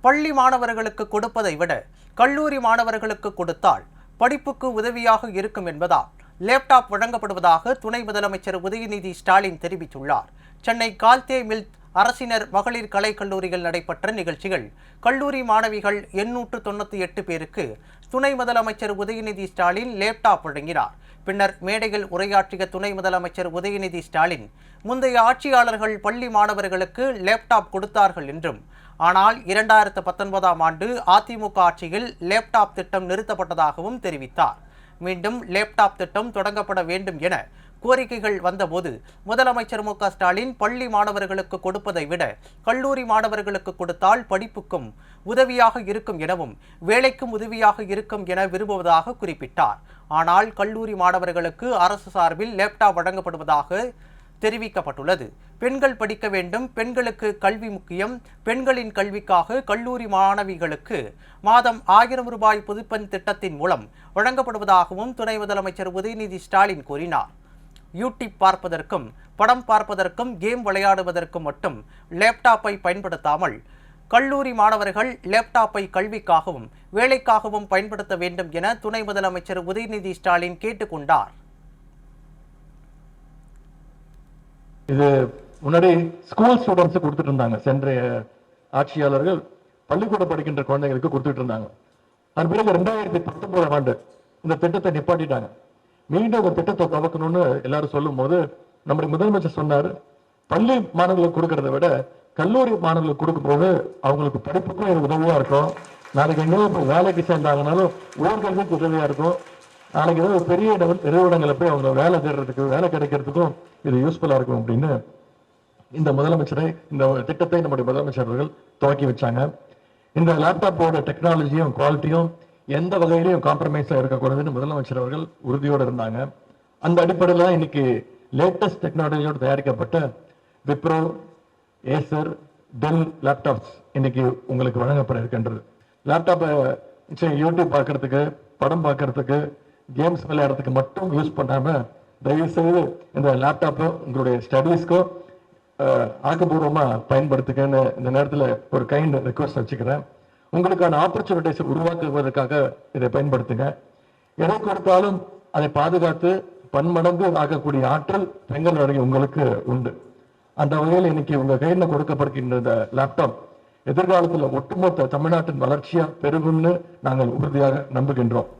பள்ளி மாணவர்களுக்கு கொடுப்பதை விட கல்லூரி மாணவர்களுக்கு கொடுத்தால் படிப்புக்கு உதவியாக இருக்கும் என்பதால் லேப்டாப் வழங்கப்படுவதாக துணை முதலமைச்சர் உதயநிதி ஸ்டாலின் தெரிவித்துள்ளார். சென்னை கால்தே மில்ட் அரசினர் மகளிர் கலைக்கல்லூரியில் நடைபெற்ற நிகழ்ச்சிகள் கல்லூரி மாணவிகள் 898 பேருக்கு துணை முதலமைச்சர் உதயநிதி ஸ்டாலின் லேப்டாப் வழங்கினார். பின்னர் மேடையில் உரையாற்றிய துணை முதலமைச்சர் உதயநிதி ஸ்டாலின், முந்தைய ஆட்சியாளர்கள் பள்ளி மாணவர்களுக்கு லேப்டாப் கொடுத்தார்கள் என்றும், ஆனால் 2019ஆம் ஆண்டு அதிமுக ஆட்சியில் லேப்டாப் திட்டம் நிறுத்தப்பட்டதாகவும் தெரிவித்தார். மீண்டும் லேப்டாப் திட்டம் தொடங்கப்பட வேண்டும் என கோரிக்கைகள் வந்தபோது முதலமைச்சர் மு க ஸ்டாலின் பள்ளி மாணவர்களுக்கு கொடுப்பதை விட கல்லூரி மாணவர்களுக்கு கொடுத்தால் படிப்புக்கும் உதவியாக இருக்கும் எனவும் வேலைக்கும் உதவியாக இருக்கும் என விரும்புவதாக குறிப்பிட்டார். ஆனால் கல்லூரி மாணவர்களுக்கு அரசு சார்பில் லேப்டாப் வழங்கப்படுவதாக தெரிவிக்கப்பட்டுள்ளது. பெண்கள் படிக்க வேண்டும், பெண்களுக்கு கல்வி முக்கியம், பெண்களின் கல்விக்காக கல்லூரி மாணவிகளுக்கு மாதம் 1000 ரூபாய் புதுப்பெண் திட்டத்தின் மூலம் வழங்கப்படுவதாகவும் துணை முதலமைச்சர் உதயநிதி ஸ்டாலின் கூறினார். யூடியூப் பார்ப்பதற்கும் படம் பார்ப்பதற்கும் கேம் விளையாடுவதற்கும் மட்டும் லேப்டாப்பை பயன்படுத்தாமல் கல்லூரி மாணவர்கள் லேப்டாப்பை கல்விக்காகவும் வேலைக்காகவும் பயன்படுத்த வேண்டும் என துணை முதலமைச்சர் உதயநிதி ஸ்டாலின் கேட்டுக்கொண்டார். இது முன்னாடி ஸ்கூல் ஸ்டூடெண்ட்ஸ் கொடுத்துட்டு இருந்தாங்க. சென்ற ஆட்சியாளர்கள் பள்ளிக்கூடம் படிக்கின்ற குழந்தைகளுக்கு கொடுத்துட்டு இருந்தாங்க. அதன் பிறகு 2019ஆம் ஆண்டு இந்த திட்டத்தை நிப்பாட்டிட்டாங்க. மீண்டும் இந்த திட்டத்தை துவக்கணும்னு எல்லாரும் சொல்லும் போது நம்முடைய முதலமைச்சர் சொன்னார், பள்ளி மாணவர்களுக்கு கொடுக்கறத விட கல்லூரி மாணவர்களுக்கு கொடுக்கும் போது அவங்களுக்கு படிப்புக்கும் இது உதவியா இருக்கும். நாளைக்கு எங்கேயும் வேலைக்கு சேர்ந்தாங்கனாலும் உயர்கல்விக்கு உதவியா இருக்கும். நாளைக்கு ஏதாவது பெரிய நிறுவனங்களை போய் அவங்க வேலை தேடுறதுக்கு, வேலை கிடைக்கிறதுக்கும் இது யூஸ்ஃபுல்லா இருக்கும் அப்படின்னு இந்த திட்டத்தை நம்முடைய முதலமைச்சர்கள் துவக்கி வச்சாங்க. இந்த லேப்டாப்போட டெக்னாலஜியும் குவாலிட்டியும் எந்த வகையிலையும் காம்ப்ரமைஸா இருக்கக்கூடாதுன்னு முதலமைச்சர் அவர்கள் உறுதியோடு இருந்தாங்க. அந்த அடிப்படையில் இன்னைக்கு லேட்டஸ்ட் டெக்னாலஜியோடு தயாரிக்கப்பட்ட விப்ரோ, ஏசர், டெல் லேப்டாப்ஸ் இன்னைக்கு உங்களுக்கு வழங்கப்பட இருக்கின்றது. லேப்டாப்பை யூடியூப் பார்க்கறதுக்கு, படம் பார்க்கறதுக்கு, கேம்ஸ் விளையாடுறதுக்கு மட்டும் யூஸ் பண்ணாம தயவு செய்து இந்த லேப்டாப்பை உங்களுடைய ஸ்டடீஸ்க்கும் ஆக்கப்பூர்வமா பயன்படுத்துக்கன்னு இந்த நேரத்தில் ஒரு கைண்ட் ரெக்வஸ்ட் வச்சுக்கிறேன். உங்களுக்கான ஆப்பர்ச்சுனிட்டிஸ் உருவாக்குவதற்காக இதை பயன்படுத்துங்க. எதை கொடுத்தாலும் அதை பாதுகாத்து பன்மடங்கு ஆகக்கூடிய ஆற்றல் பெண்களுடைய உங்களுக்கு உண்டு. அந்த வகையில் இன்னைக்கு உங்க கையில் கொடுக்கப்படுகின்ற இந்த லேப்டாப் எதிர்காலத்தில் ஒட்டுமொத்த தமிழ்நாட்டின் வளர்ச்சியா பெருகும்னு நாங்கள் உறுதியாக நம்புகின்றோம்.